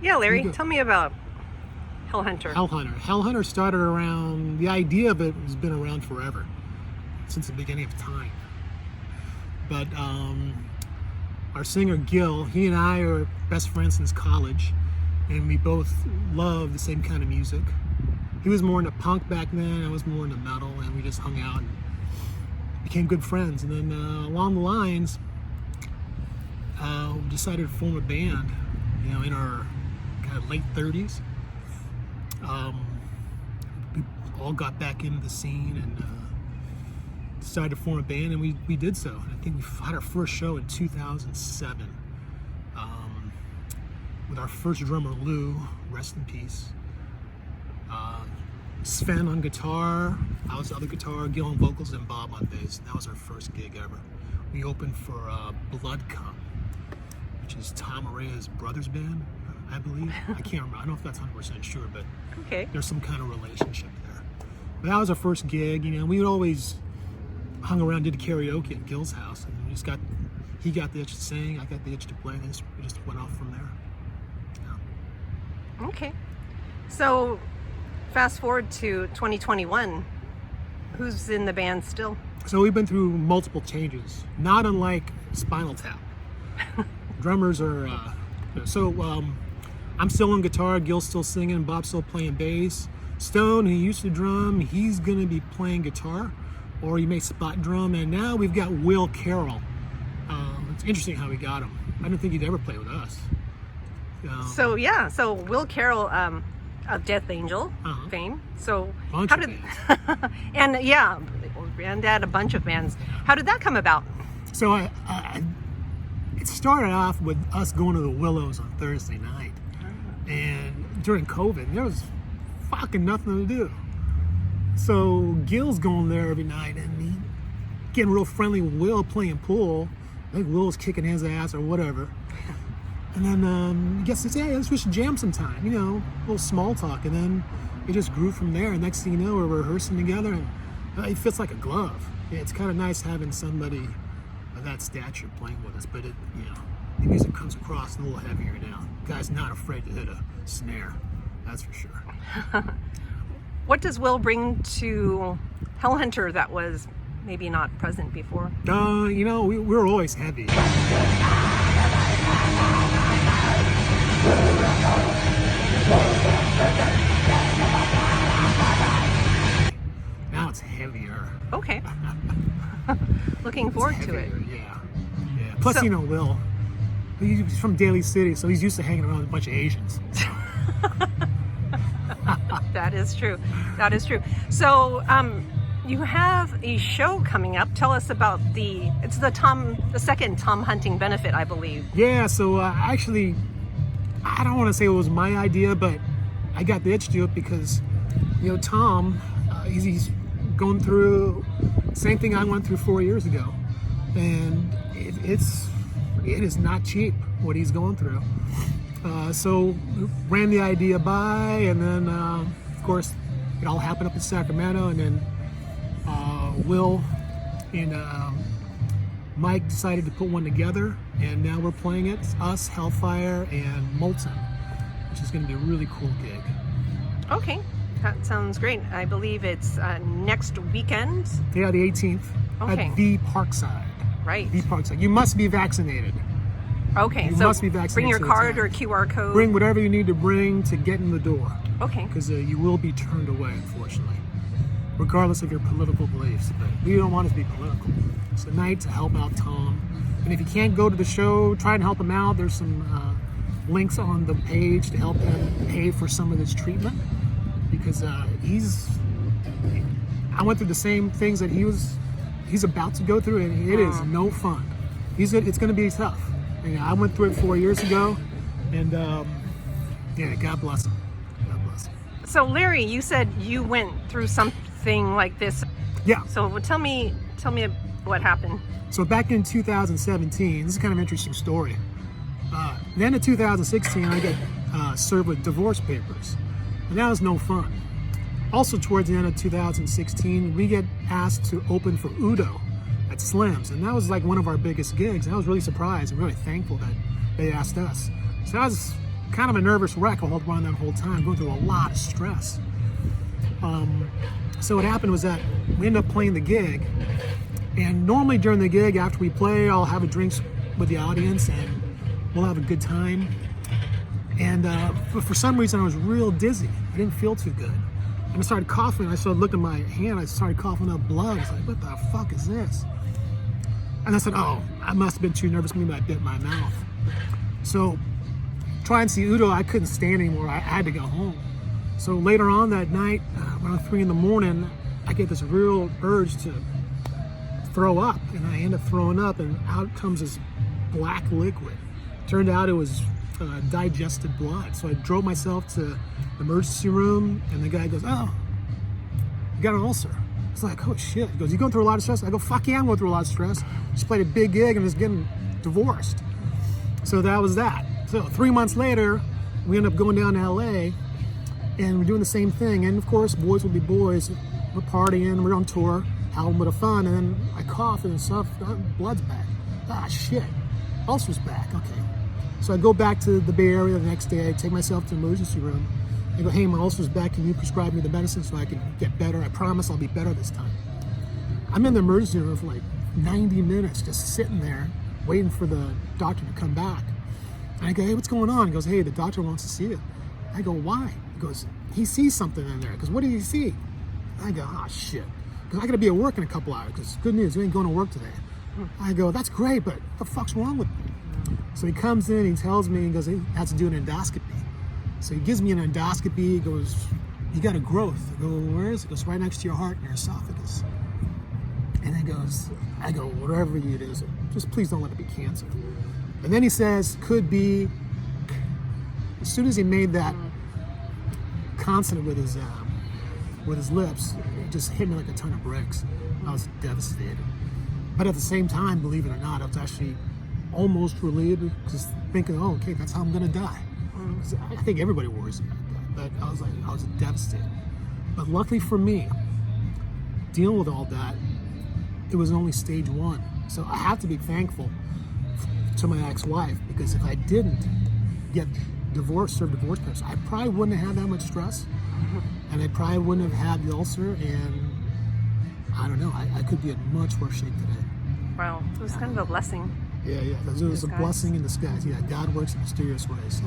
Yeah, Larry, tell me about Hellhunter. Hellhunter started around, the idea of it has been around forever, since the beginning of time. But our singer Gil, he and I are best friends since college, and we both love the same kind of music. He was more into punk back then, I was more into metal, and we just hung out and became good friends. And then along the lines, we decided to form a band, in our kind of late 30s. We all got back into the scene and decided to form a band, and we did so. I think we had our first show in 2007 with our first drummer, Lou, rest in peace. Sven on guitar, I was the other guitar, Gil on vocals, and Bob on bass. That was our first gig ever. We opened for Blood Cum, which is Tom Aray's brother's band, I believe. I can't remember. I don't know if that's 100% sure, but okay. There's some kind of relationship there. But that was our first gig. We would always hung around, did karaoke at Gil's house, and he got the itch to sing, I got the itch to play, and we just went off from there. Yeah. Okay. So, fast forward to 2021. Who's in the band still? So we've been through multiple changes, not unlike Spinal Tap. Drummers are, I'm still on guitar, Gil's still singing, Bob's still playing bass. Stone, who used to drum, he's gonna be playing guitar, or he may spot drum, and now we've got Will Carroll. It's interesting how we got him. I didn't think he'd ever play with us. So Will Carroll, of Death Angel fame. So how did and Granddad, a bunch of bands. How did that come about? So it started off with us going to the Willows on Thursday night, and during COVID, there was fucking nothing to do. So Gil's going there every night, and he getting real friendly with Will, playing pool. I think Will's kicking his ass or whatever. And then I guess it's, hey, we should jam sometime, a little small talk. And then it just grew from there. And next thing you know, we're rehearsing together, and it fits like a glove. It's kind of nice having somebody of that stature playing with us. But the music comes across a little heavier now. The guy's not afraid to hit a snare, that's for sure. What does Will bring to Hellhunter that was maybe not present before? We're always heavy. Now it's heavier. Okay. Looking forward to it. Yeah. Plus, Will, he's from Daly City, so he's used to hanging around with a bunch of Asians. That is true. So, you have a show coming up. Tell us about the second Tom Hunting benefit, I believe. Yeah, so actually, I don't want to say it was my idea, but I got the itch to do it because, Tom, he's going through the same thing I went through 4 years ago. And it is not cheap what he's going through. So ran the idea by, and then, of course, it all happened up in Sacramento, and then Will and Mike decided to put one together, and now we're playing it. It's us, Hellfire, and Molten, which is going to be a really cool gig. Okay, that sounds great. I believe it's next weekend. Yeah, the 18th at the Parkside. Right. The Parkside. You must be vaccinated. Okay, you must be vaccinated. Bring your card or QR code. Bring whatever you need to bring to get in the door. Okay. Because you will be turned away, unfortunately, regardless of your political beliefs. But we don't want it to be political. It's a night to help out Tom. And if you can't go to the show, try and help him out. There's some links on the page to help him pay for some of this treatment. Because I went through the same things that he's about to go through, and it is no fun. It's going to be tough. And I went through it 4 years ago, and God bless him. God bless him. So Larry, you said you went through something like this. Yeah. So tell me what happened. So back in 2017, this is kind of an interesting story. Then in 2016, I got served with divorce papers, and that was no fun. Also, towards the end of 2016, we get asked to open for Udo at Slim's, and that was like one of our biggest gigs. And I was really surprised and really thankful that they asked us. So that was kind of a nervous wreck around that whole time, going through a lot of stress. So what happened was that we ended up playing the gig, and normally during the gig, after we play, I'll have a drinks with the audience and we'll have a good time. And but for some reason I was real dizzy. I didn't feel too good. And I started coughing. I started looking at my hand. I started coughing up blood. I was like, what the fuck is this? And I said, oh, I must have been too nervous. Maybe I bit my mouth. So trying to see Udo, I couldn't stand anymore. I had to go home. So later on that night, around 3 in the morning, I get this real urge to throw up. And I end up throwing up, and out comes this black liquid. Turned out it was digested blood. So I drove myself to the emergency room, and the guy goes, oh, you got an ulcer. It's like, oh shit. He goes, you going through a lot of stress? I go, fuck yeah, I'm going through a lot of stress. Just played a big gig and was getting divorced. So that was that. So 3 months later, we end up going down to LA, and we're doing the same thing. And of course, boys will be boys. We're partying, we're on tour, having a bit of fun, and then I cough and stuff, blood's back. Ah, shit. Ulcer's back, okay. So I go back to the Bay Area the next day, I take myself to the emergency room. I go, hey, my ulcer's back, can you prescribe me the medicine so I can get better? I promise I'll be better this time. I'm in the emergency room for like 90 minutes, just sitting there, waiting for the doctor to come back. And I go, hey, what's going on? He goes, hey, the doctor wants to see you. I go, why? He goes, he sees something in there. He goes, what did he see? I go, oh, shit. Because I got to be at work in a couple hours, because good news, you ain't going to work today. I go, that's great, but what the fuck's wrong with me? So he comes in, he tells me, he goes, he has to do an endoscopy. So he gives me an endoscopy, he goes, you got a growth. I go, where is it? He goes, right next to your heart and your esophagus. And I go, whatever it is, just please don't let it be cancer. And then he says, could be, as soon as he made that consonant with his lips, it just hit me like a ton of bricks. I was devastated. But at the same time, believe it or not, I was actually almost relieved, just thinking, oh, okay, that's how I'm gonna die. I think everybody worries about that, but I was devastated. But luckily for me, dealing with all that, it was only stage 1. So I have to be thankful to my ex-wife, because if I didn't get divorced, serve divorce papers, I probably wouldn't have had that much stress, and I probably wouldn't have had the ulcer, and I don't know, I could be in much worse shape today. Wow, it was kind of a blessing. Yeah, it was a blessing in disguise. Yeah, God works in mysterious ways. So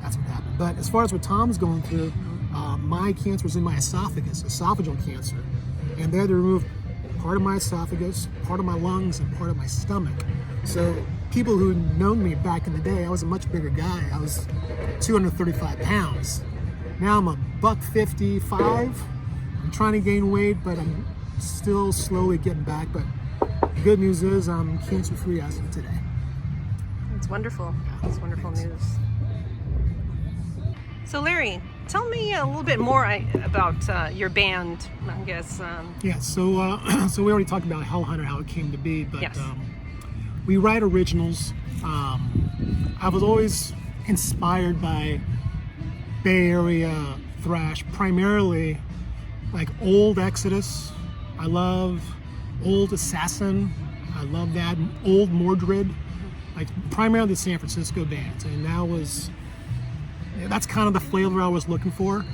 that's what happened. But as far as what Tom's going through, my cancer was in my esophagus, esophageal cancer, and they had to remove part of my esophagus, part of my lungs, and part of my stomach. So people who known me back in the day, I was a much bigger guy. I was 235 pounds. Now I'm a $155. I'm trying to gain weight, but I'm still slowly getting back. But the good news is I'm cancer-free as of today. It's wonderful. It's wonderful news. So Larry, tell me a little bit more about your band, I guess. Yeah, so we already talked about Hellhunter, how it came to be, but yes. We write originals. I was always inspired by Bay Area thrash, primarily like old Exodus. I love old Assassin. I love that. Old Mordred. Like primarily the San Francisco bands. And that's kind of the flavor I was looking for.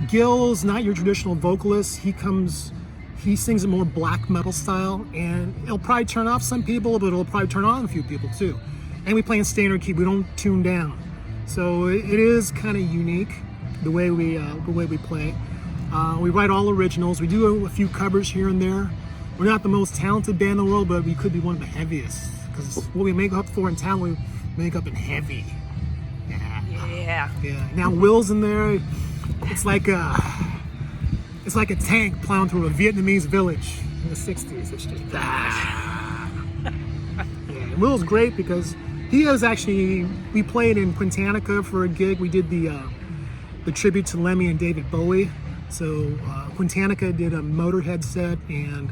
Gil's not your traditional vocalist. He sings a more black metal style, and it'll probably turn off some people, but it'll probably turn on a few people too. And we play in standard key. We don't tune down. So it is kind of unique the way we play. We write all originals. We do a few covers here and there. We're not the most talented band in the world, but we could be one of the heaviest. Because what we make up for in town, we make up in heavy. Yeah. Now Will's in there. It's like a tank plowing through a Vietnamese village in the 60s. It's just and Will's great because he was actually, we played in Quintannica for a gig. We did the tribute to Lemmy and David Bowie. So Quintannica did a Motorhead set, and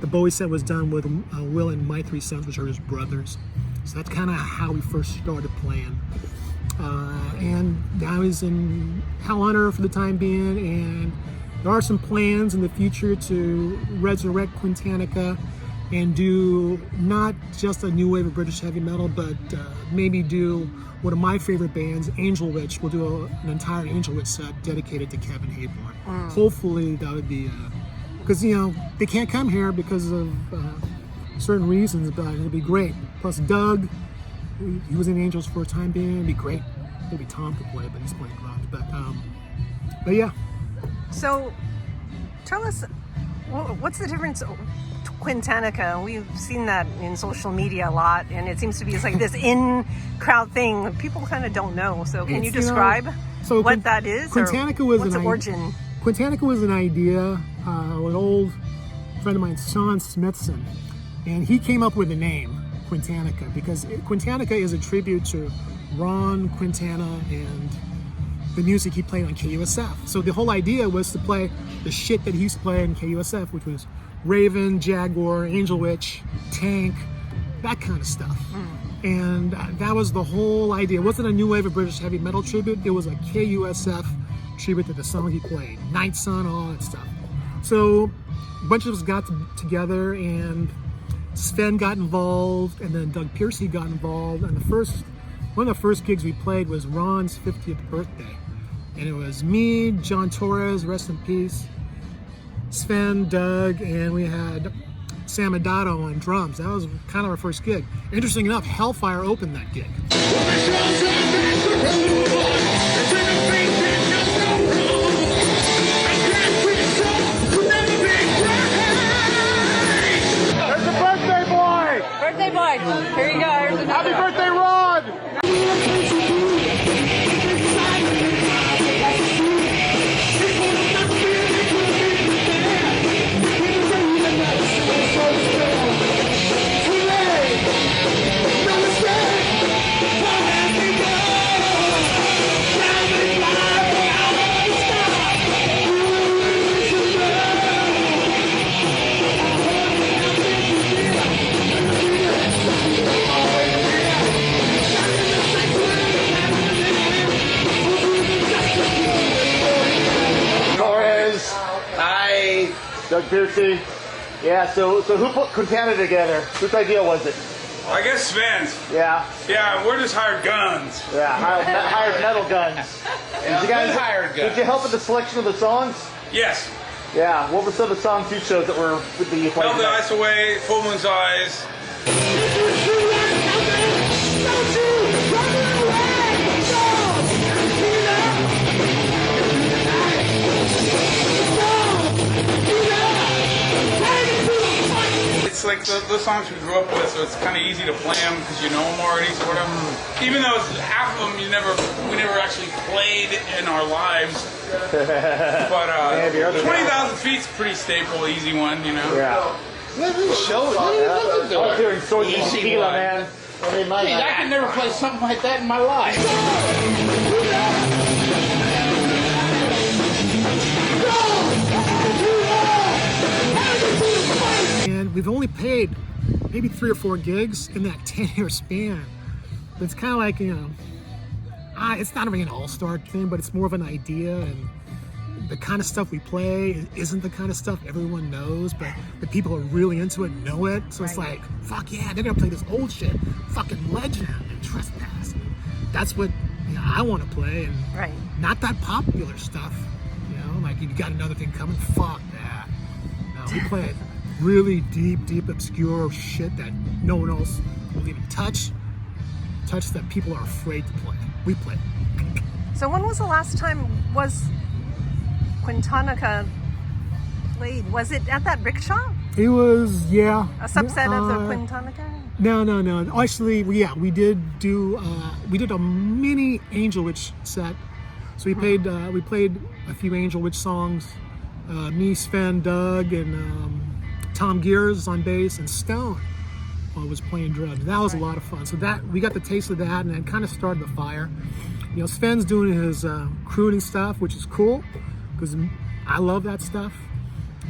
the Bowie set was done with Will and my 3 sons, which are his brothers. So that's kind of how we first started playing. And now he's in Hellhunter for the time being, and there are some plans in the future to resurrect Quintannica and do not just a new wave of British heavy metal, but maybe do one of my favorite bands, Angel Witch. We'll do an entire Angel Witch set dedicated to Kevin Hayborn. Hopefully that would be, because they can't come here because of certain reasons, but it'd be great. Plus Doug, he was in Angels for a time being. It'd be great. Maybe Tom could play, but he's playing drums. But yeah. So, tell us, what's the difference? Quintannica, we've seen that in social media a lot, and it seems to be like this in-crowd thing. People kind of don't know. So, can you describe what that is? Quintannica was what's the origin? Quintannica was an idea. An old friend of mine, Sean Smithson, and he came up with the name Quintannica because Quintannica is a tribute to Ron Quintana and the music he played on KUSF. So the whole idea was to play the shit that he used to play on KUSF, which was Raven, Jaguar, Angel Witch, Tank, that kind of stuff. And that was the whole idea. It wasn't a new wave of British heavy metal tribute. It was a KUSF tribute to the song he played, Night Sun, all that stuff. So a bunch of us got together, and Sven got involved, and then Doug Piercy got involved. And one of the first gigs we played was Ron's 50th birthday. And it was me, John Torres, rest in peace, Sven, Doug, and we had Sam Adato on drums. That was kind of our first gig. Interesting enough, Hellfire opened that gig. There's the birthday boy! Birthday boy! Here you go. Here's another. Happy birthday, Ron! Doug Piercy. Yeah, so who put Quintana together? Whose idea was it? I guess Sven's. Yeah. Yeah, we're just hired guns. Yeah, hired metal guns. Yeah, Did you guys hired guns. Did you help with the selection of the songs? Yes. Yeah. What were some of the songs you chose that were with the Melt the Ice Away, Full Moon's Eyes. It's like the songs we grew up with, so it's kind of easy to play them because you know them already, sort of. Even though half of them we never actually played in our lives. But 20,000 Feet's a pretty staple, easy one, you know. Yeah. Show it. I was hearing Swords and Tequila, man. I could never play something like that in my life. And we've only played maybe 3 or 4 gigs in that 10-year span. But it's kind of like, it's not really an all-star thing, but it's more of an idea, and the kind of stuff we play isn't the kind of stuff everyone knows, but the people who are really into it know it. So it's like, fuck yeah, they're gonna play this old shit, fucking Legend and Trespass. And that's what I want to play, and not that popular stuff. Like you got another thing coming. Fuck that. No, we play it really deep, obscure shit that no one else will even touch that people are afraid to play. We play. So when was the last time was Quintannica played? Was it at that rickshaw? It was, yeah. A subset of the Quintannica? No. Actually, we did do a mini Angel Witch set. So we played a few Angel Witch songs. Me, Sven, Doug, and Tom Gears on bass, and Stone was playing drums. That was a lot of fun. So that we got the taste of that, and it kind of started the fire. Sven's doing his crooning stuff, which is cool because I love that stuff.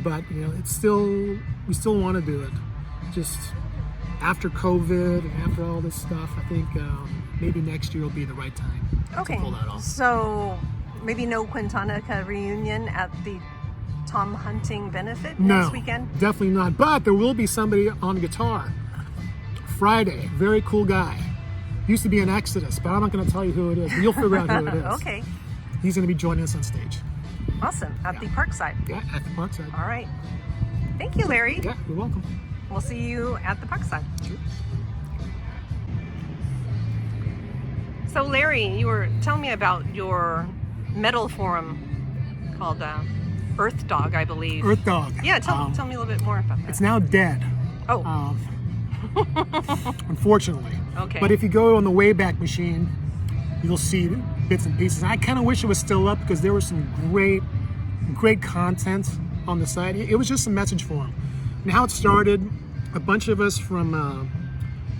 But we still want to do it. Just after COVID and after all this stuff, I think maybe next year will be the right time to pull that off. So maybe no Quintannica reunion at the Tom hunting benefit No, next weekend? definitely not. But there will be somebody on guitar. Friday, very cool guy. Used to be in Exodus, but I'm not going to tell you who it is. But you'll figure out who it is. Okay. He's going to be joining us on stage. Awesome. At the Parkside. Yeah, at the Parkside. All right. Thank you, Larry. Yeah, you're welcome. We'll see you at the Parkside. Sure. So, Larry, you were telling me about your metal forum called Earthdog, I believe. Earthdog. Yeah, tell me a little bit more about that. It's now dead. Oh. Unfortunately. Okay. But if you go on the Wayback Machine, you'll see bits and pieces. I kind of wish it was still up because there was some great content on the site. It was just a message forum. And how it started, a bunch of us from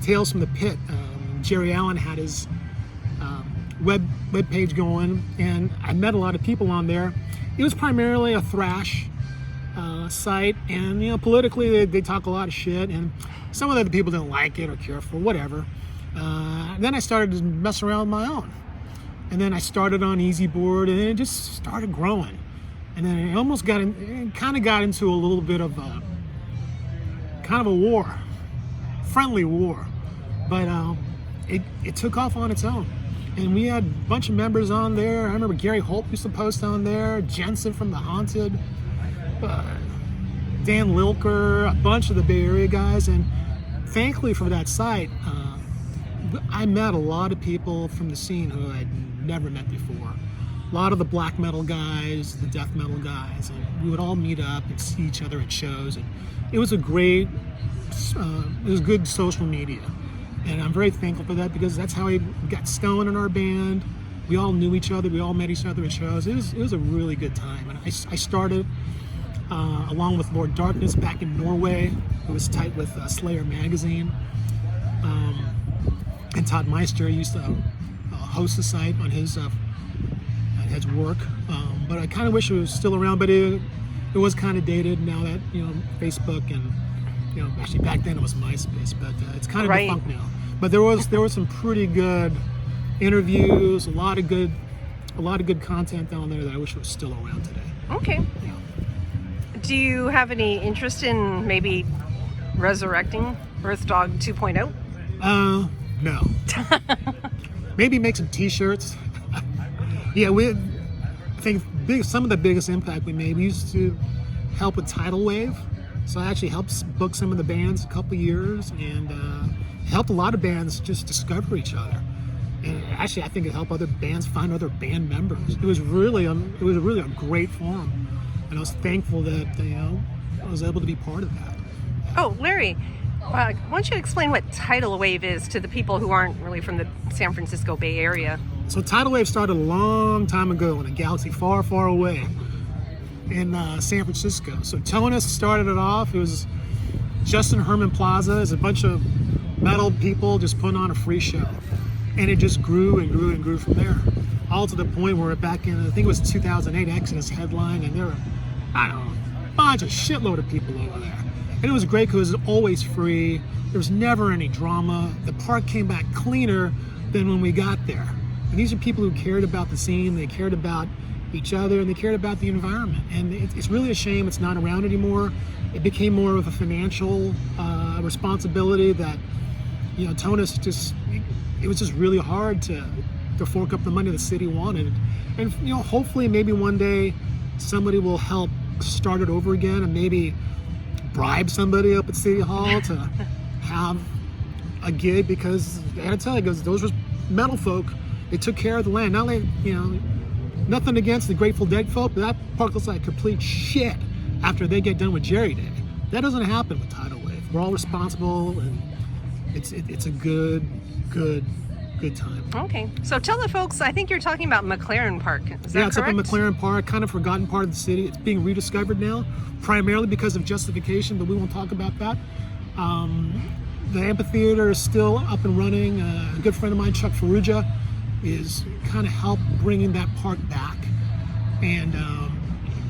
Tales from the Pit, Jerry Allen had his web page going, and I met a lot of people on there. It was primarily a thrash site, and politically they talk a lot of shit, and some of the people didn't like it or care for whatever. Then I started to mess around with my own, and then I started on Easy Board, and it just started growing, and then it almost got into a little bit of a war, friendly war, but it took off on its own. And we had a bunch of members on there. I remember Gary Holt used to post on there, Jensen from The Haunted, Dan Lilker, a bunch of the Bay Area guys. And thankfully for that site, I met a lot of people from the scene who I'd never met before. A lot of the black metal guys, the death metal guys, and we would all meet up and see each other at shows. And it was it was good social media. And I'm very thankful for that because that's how we got Stone in our band. We all knew each other. We all met each other at shows. It was a really good time. And I started along with Lord Darkness back in Norway, who was tight with Slayer magazine. And Todd Meister used to host the site on his work. But I kind of wish it was still around, but it was kind of dated now that Facebook and actually back then it was MySpace, but it's kind of defunct now. But there was some pretty good interviews, a lot of good content down there that I wish was still around today. Okay. Yeah. Do you have any interest in maybe resurrecting Earthdog 2.0? No. Maybe make some T-shirts. Yeah, I think some of the biggest impact we made. We used to help with Tidal Wave. So I actually helped book some of the bands a couple of years, and helped a lot of bands just discover each other. And actually, I think it helped other bands find other band members. It was really a great forum, and I was thankful that I was able to be part of that. Oh, Larry, why don't you explain what Tidal Wave is to the people who aren't really from the San Francisco Bay Area? So Tidal Wave started a long time ago in a galaxy far, far away in San Francisco. So Tonus started it off. It was Justin Herman Plaza. It's a bunch of metal people just putting on a free show. And it just grew and grew and grew from there. All to the point where back in, I think it was 2008, Exodus headline, and there were, a shitload of people over there. And it was great because it was always free. There was never any drama. The park came back cleaner than when we got there. And these are people who cared about the scene, they cared about each other, and they cared about the environment. And it's really a shame it's not around anymore. It became more of a financial responsibility that, Tonus it was just really hard to fork up the money the city wanted. And hopefully maybe one day somebody will help start it over again and maybe bribe somebody up at City Hall to have a gig, because I gotta tell you, those were metal folk. They took care of the land. Not like, nothing against the Grateful Dead folk, but that park looks like complete shit after they get done with Jerry Day. That doesn't happen with Tidal Wave. We're all responsible, and it's a good time. Okay, so tell the folks, I think you're talking about McLaren Park. Is that it's correct? up in McLaren Park, kind of forgotten part of the city. It's being rediscovered now, primarily because of justification, but we won't talk about that. The amphitheater is still up and running. A good friend of mine, Chuck Ferrugia, is kind of helped bringing that park back, and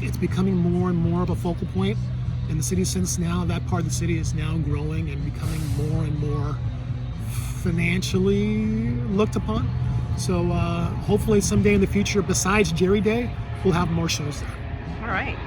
it's becoming more and more of a focal point in the city, since now that part of the city is now growing and becoming more and more financially looked upon. So hopefully someday in the future, besides Jerry Day, we'll have more shows there. All right.